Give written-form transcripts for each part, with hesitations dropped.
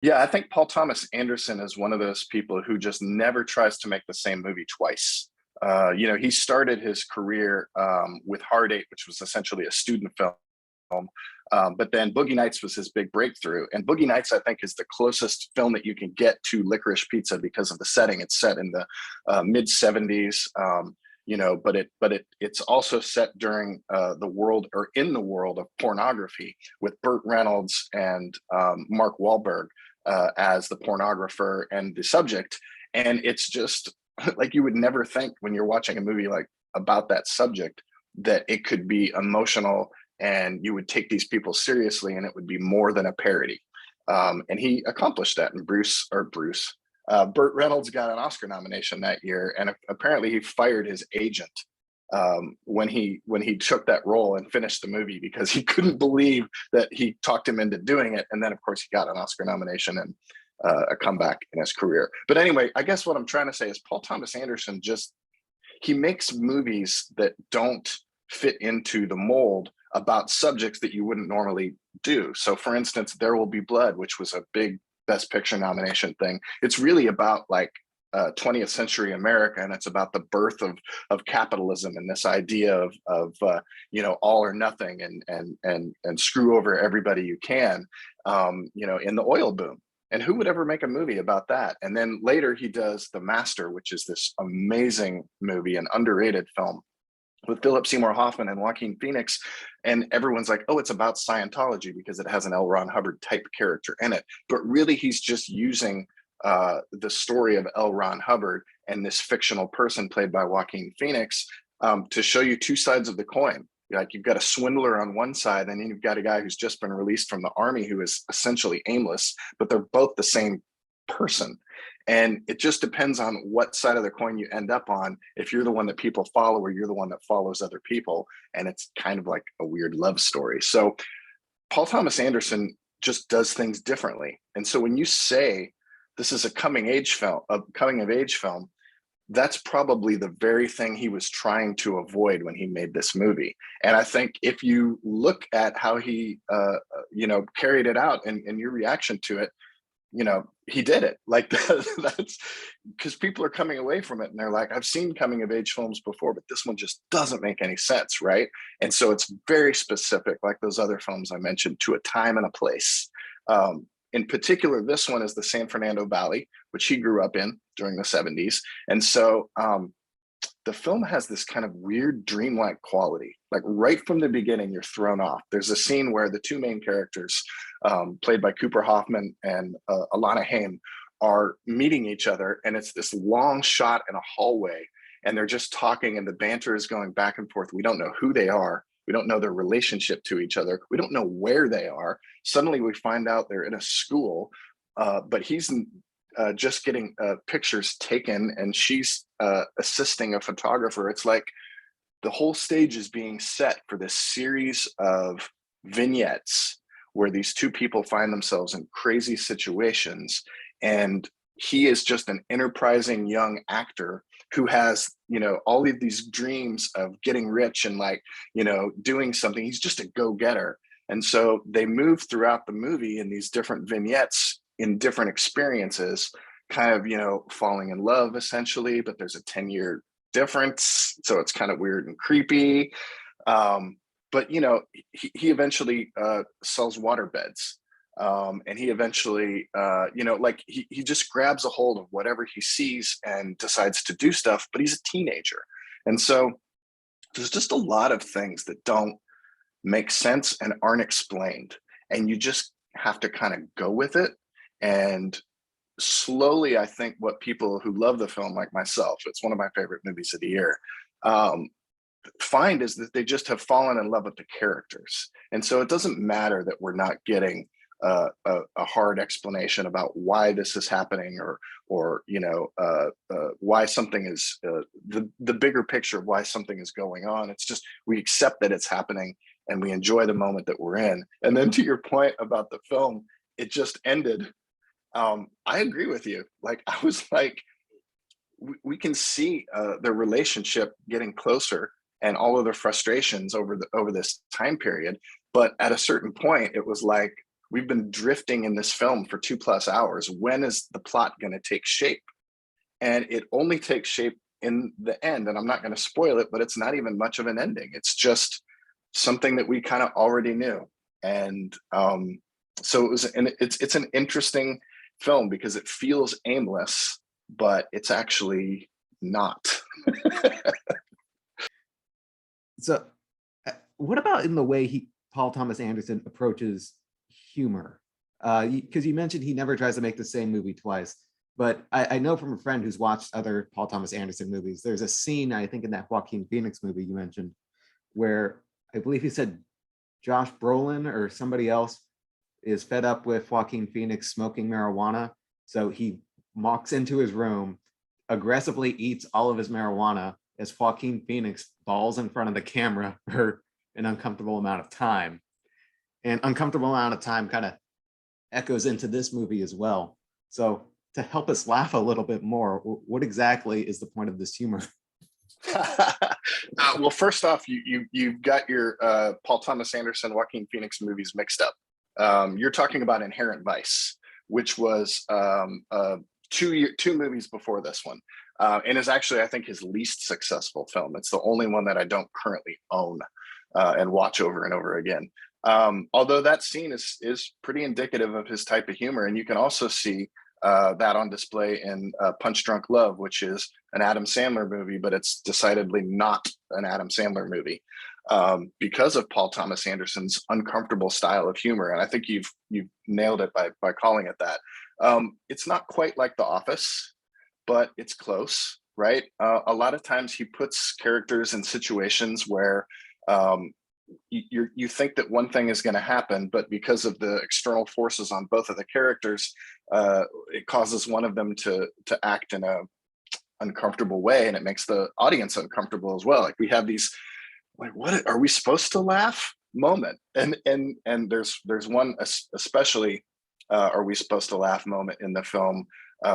Yeah, I think Paul Thomas Anderson is one of those people who just never tries to make the same movie twice. He started his career with Hard Eight, which was essentially a student film. But then Boogie Nights was his big breakthrough. And Boogie Nights, I think, is the closest film that you can get to Licorice Pizza because of the setting. It's set in the mid 70s. But it's also set during the world, or in the world of pornography, with Burt Reynolds and Mark Wahlberg as the pornographer and the subject. And it's just like you would never think when you're watching a movie like about that subject that it could be emotional and you would take these people seriously and it would be more than a parody. And he accomplished that. And Burt Reynolds got an Oscar nomination that year, and apparently he fired his agent when he took that role and finished the movie because he couldn't believe that he talked him into doing it. And then, of course, he got an Oscar nomination and a comeback in his career. But anyway, I guess what I'm trying to say is Paul Thomas Anderson he makes movies that don't fit into the mold about subjects that you wouldn't normally do. So, for instance, There Will Be Blood, which was a big Best Picture nomination thing. It's really about like 20th century America, and it's about the birth of capitalism and this idea of all or nothing and screw over everybody you can, in the oil boom. And who would ever make a movie about that? And then later he does The Master, which is this amazing movie, an underrated film with Philip Seymour Hoffman and Joaquin Phoenix. And everyone's like, oh, it's about Scientology because it has an L. Ron Hubbard type character in it. But really, he's just using the story of L. Ron Hubbard and this fictional person played by Joaquin Phoenix to show you two sides of the coin. Like you've got a swindler on one side, and then you've got a guy who's just been released from the army who is essentially aimless, but they're both the same person. And it just depends on what side of the coin you end up on, if you're the one that people follow or you're the one that follows other people. And it's kind of like a weird love story. So Paul Thomas Anderson just does things differently. And so when you say this is a coming of age film, that's probably the very thing he was trying to avoid when he made this movie. And I think if you look at how he, carried it out and your reaction to it, he did it. Like that's because people are coming away from it and they're like, I've seen coming of age films before, but this one just doesn't make any sense, right? And so it's very specific, like those other films I mentioned, to a time and a place. In particular, this one is the San Fernando Valley, which he grew up in during the 70s. And so the film has this kind of weird dreamlike quality. Like right from the beginning, you're thrown off. There's a scene where the two main characters, played by Cooper Hoffman and Alana Haim, are meeting each other. And it's this long shot in a hallway. And they're just talking and the banter is going back and forth. We don't know who they are. We don't know their relationship to each other. We don't know where they are. Suddenly we find out they're in a school, but he's just getting pictures taken and she's assisting a photographer. It's like the whole stage is being set for this series of vignettes where these two people find themselves in crazy situations. And he is just an enterprising young actor who has, all of these dreams of getting rich and doing something. He's just a go-getter. And so they move throughout the movie in these different vignettes in different experiences, kind of, falling in love essentially, but there's a 10-year difference. So it's kind of weird and creepy. But he eventually sells water beds. And he eventually, he just grabs a hold of whatever he sees and decides to do stuff, but he's a teenager. And so there's just a lot of things that don't make sense and aren't explained. And you just have to kind of go with it. And slowly, I think what people who love the film, like myself, it's one of my favorite movies of the year, find is that they just have fallen in love with the characters. And so it doesn't matter that we're not getting a hard explanation about why this is happening or why something is the bigger picture of why something is going on. It's just we accept that it's happening and we enjoy the moment that we're in. And then to your point about the film, it just ended. I agree with you. Like I was like, we can see their relationship getting closer and all of their frustrations over this time period. But at a certain point, it was like, we've been drifting in this film for 2+ hours. When is the plot going to take shape? And it only takes shape in the end. And I'm not going to spoil it, but it's not even much of an ending. It's just something that we kind of already knew. And so it was, and it's an interesting film because it feels aimless, but it's actually not. So, what about in the way Paul Thomas Anderson approaches humor? Because you mentioned he never tries to make the same movie twice. But I know from a friend who's watched other Paul Thomas Anderson movies, there's a scene, I think, in that Joaquin Phoenix movie you mentioned, where I believe he said Josh Brolin or somebody else is fed up with Joaquin Phoenix smoking marijuana. So he walks into his room, aggressively eats all of his marijuana as Joaquin Phoenix falls in front of the camera for an uncomfortable amount of time. And uncomfortable amount of time kind of echoes into this movie as well. So to help us laugh a little bit more, what exactly is the point of this humor? Well, first off, you've got your Paul Thomas Anderson, Joaquin Phoenix movies mixed up. You're talking about Inherent Vice, which was two movies before this one, and is actually, I think, his least successful film. It's the only one that I don't currently own and watch over and over again. Although that scene is pretty indicative of his type of humor, and you can also see that on display in Punch Drunk Love, which is an Adam Sandler movie, but it's decidedly not an Adam Sandler movie because of Paul Thomas Anderson's uncomfortable style of humor. And I think you've nailed it by calling it that. It's not quite like The Office, but it's close, right? A lot of times he puts characters in situations where you think that one thing is going to happen, but because of the external forces on both of the characters, it causes one of them to act in a uncomfortable way, and it makes the audience uncomfortable as well. Like we have these, like, what are we supposed to laugh moment, and there's one especially are we supposed to laugh moment in the film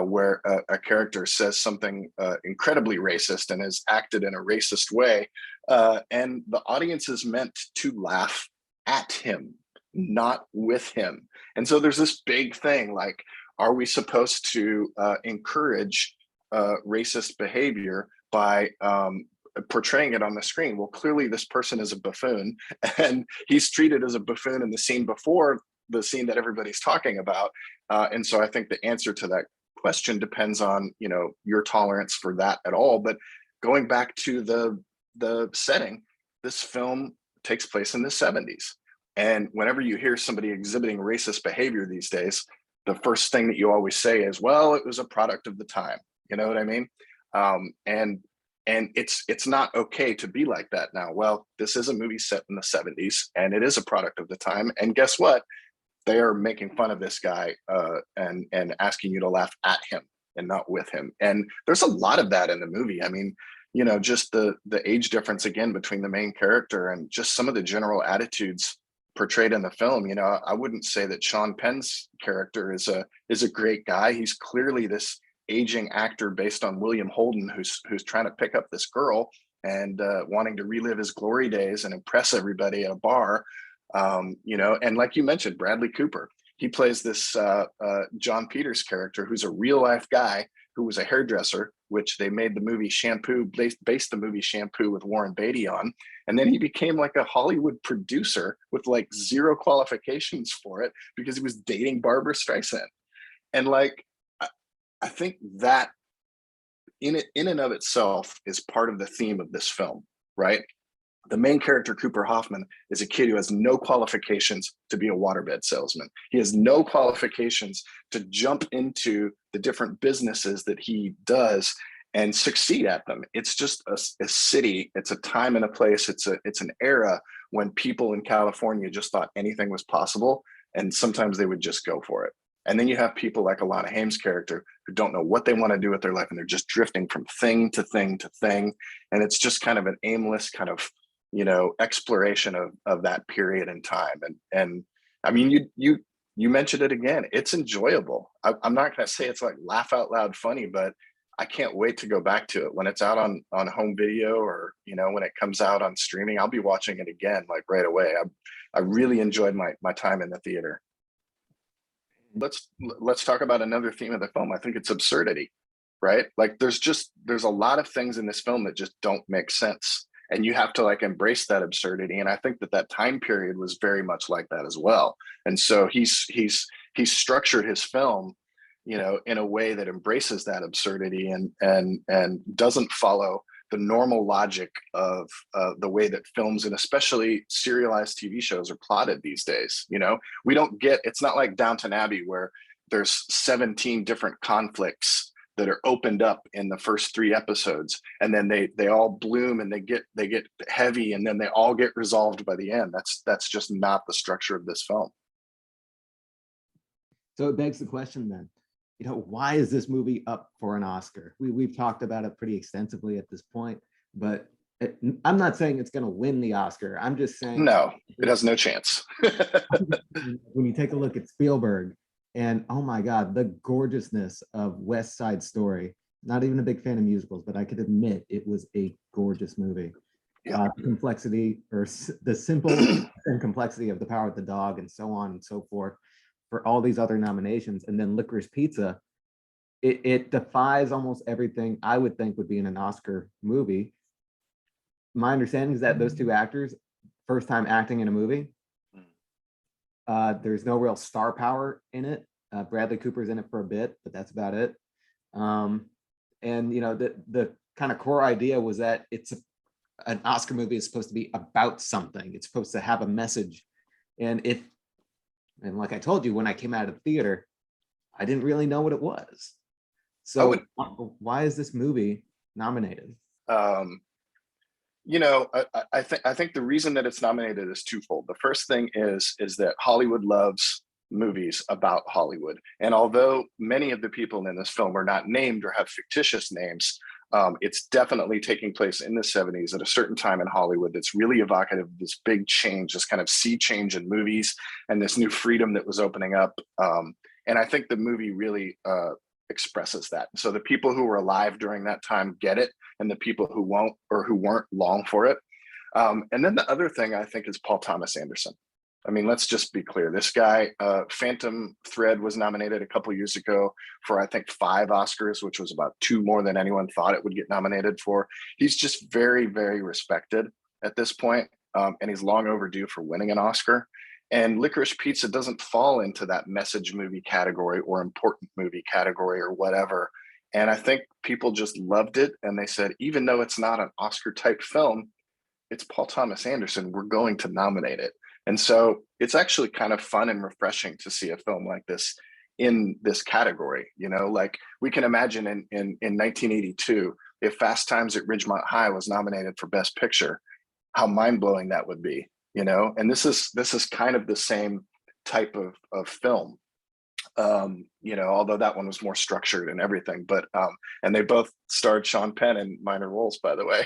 where a character says something incredibly racist and is acted in a racist way, and the audience is meant to laugh at him, not with him. And so there's this big thing like, are we supposed to encourage racist behavior by portraying it on the screen? Well, clearly this person is a buffoon, and he's treated as a buffoon in the scene before the scene that everybody's talking about. And so I think the answer to that question depends on, you know, your tolerance for that at all. But going back to the setting, this film takes place in the 70s. And whenever you hear somebody exhibiting racist behavior these days, the first thing that you always say is, well, it was a product of the time. You know what I mean? And it's not okay to be like that now. Well, this is a movie set in the 70s, and it is a product of the time. And guess what? They are making fun of this guy and asking you to laugh at him and not with him. And there's a lot of that in the movie. I mean, you know, just the age difference again between the main character and just some of the general attitudes portrayed in the film. You know, I wouldn't say that Sean Penn's character is a great guy. He's clearly this aging actor based on William Holden, who's trying to pick up this girl and wanting to relive his glory days and impress everybody at a bar. You know, and like you mentioned, Bradley Cooper, he plays this John Peters character who's a real life guy who was a hairdresser, which they made the movie Shampoo, based the movie Shampoo with Warren Beatty on. And then he became like a Hollywood producer with like zero qualifications for it because he was dating Barbara Streisand. And like, I think that in and of itself is part of the theme of this film, right? The main character, Cooper Hoffman, is a kid who has no qualifications to be a waterbed salesman. He has no qualifications to jump into the different businesses that he does and succeed at them. It's just a city. It's a time and a place. It's an era when people in California just thought anything was possible, and sometimes they would just go for it. And then you have people like Alana Haim's character who don't know what they want to do with their life, and they're just drifting from thing to thing to thing. And it's just kind of an aimless kind of, you know, exploration of that period in time. And I mean, you mentioned it again. It's enjoyable. I'm not going to say it's like laugh out loud funny, but I can't wait to go back to it when it's out on home video, or, you know, when it comes out on streaming. I'll be watching it again like right away. I really enjoyed my time in the theater. let's talk about another theme of the film. I think it's absurdity, right? Like there's a lot of things in this film that just don't make sense, and you have to like embrace that absurdity. And I think that time period was very much like that as well. And so he's structured his film, in a way that embraces that absurdity and doesn't follow the normal logic of the way that films and especially serialized TV shows are plotted these days. We don't get, it's not like Downton Abbey where there's 17 different conflicts that are opened up in the first 3 episodes, and then they all bloom and they get heavy, and then they all get resolved by the end. That's just not the structure of this film. So it begs the question then, why is this movie up for an Oscar? We've talked about it pretty extensively at this point, but I'm not saying it's going to win the Oscar. I'm just saying no, it has no chance. When you take a look at Spielberg and, oh my God, the gorgeousness of West Side Story. Not even a big fan of musicals, but I could admit it was a gorgeous movie. Yeah. Complexity, or the simple and complexity of The Power of the Dog, and so on and so forth, for all these other nominations. And then Licorice Pizza, it defies almost everything I would think would be in an Oscar movie. My understanding is that those 2 actors, first time acting in a movie. There's no real star power in it. Bradley Cooper's in it for a bit, but that's about it. And the kind of core idea was that an Oscar movie is supposed to be about something. It's supposed to have a message. And like I told you, when I came out of the theater, I didn't really know what it was. So why is this movie nominated? I think the reason that it's nominated is twofold. The first thing is that Hollywood loves movies about Hollywood. And although many of the people in this film are not named or have fictitious names, it's definitely taking place in the 70s at a certain time in Hollywood that's really evocative of this big change, this kind of sea change in movies and this new freedom that was opening up. And I think the movie really expresses that. So the people who were alive during that time get it, and the people who won't or who weren't long for it. And then the other thing I think is Paul Thomas Anderson. I mean, let's just be clear. This guy, Phantom Thread was nominated a couple years ago for, I think, 5 Oscars, which was about 2 more than anyone thought it would get nominated for. He's just very, very respected at this point, and he's long overdue for winning an Oscar. And Licorice Pizza doesn't fall into that message movie category or important movie category or whatever. And I think people just loved it. And they said, even though it's not an Oscar type film, it's Paul Thomas Anderson, we're going to nominate it. And so it's actually kind of fun and refreshing to see a film like this in this category. Like we can imagine in 1982, if Fast Times at Ridgemont High was nominated for Best Picture, how mind-blowing that would be. And this is kind of the same type of film, although that one was more structured and everything, but and they both starred Sean Penn in minor roles, by the way.